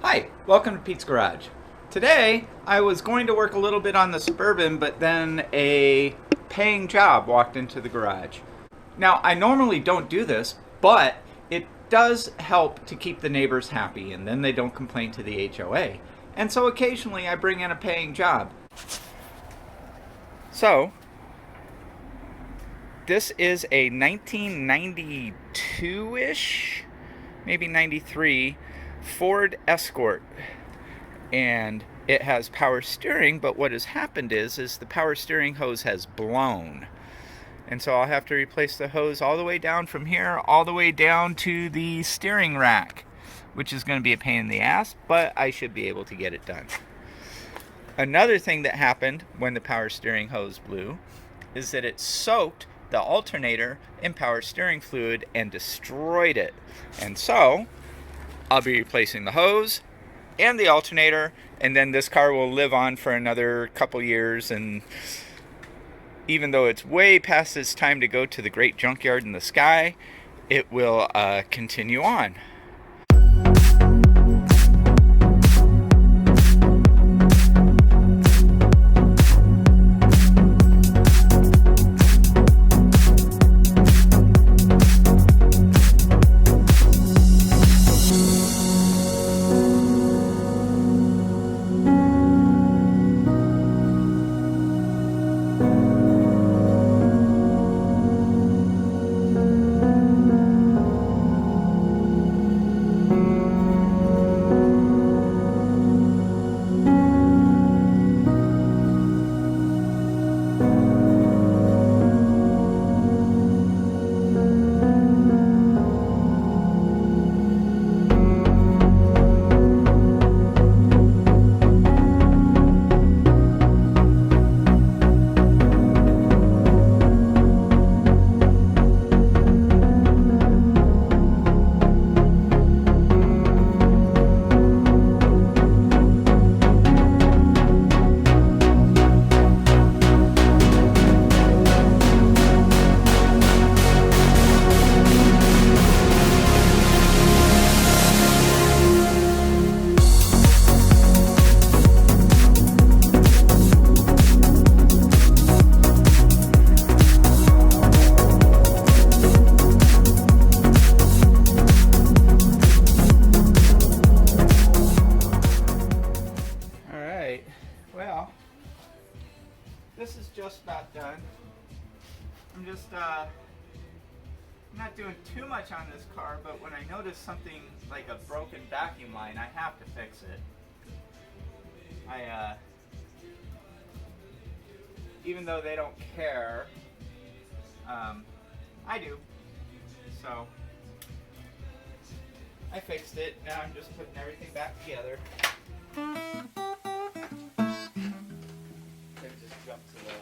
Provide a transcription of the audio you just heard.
Hi, welcome to Pete's Garage. Today, I was going to work a little bit on the Suburban, but then a paying job walked into the garage. Now, I normally don't do this, but it does help to keep the neighbors happy, and then they don't complain to the HOA. And so occasionally I bring in a paying job. So, this is a 1992-ish, maybe 93 Ford Escort, and it has power steering, but what has happened is the power steering hose has blown, and so I'll have to replace the hose all the way down from here all the way down to the steering rack, which is going to be a pain in the ass, but I should be able to get it done. Another thing that happened when the power steering hose blew is that it soaked the alternator in power steering fluid and destroyed it, and so I'll be replacing the hose and the alternator, and then this car will live on for another couple years, and even though it's way past its time to go to the great junkyard in the sky, it will continue on. Well, this is just about done. I'm just not doing too much on this car, but when I notice something like a broken vacuum line, I have to fix it. Even though they don't care, I do. So I fixed it. Now I'm just putting everything back together. Just jump to the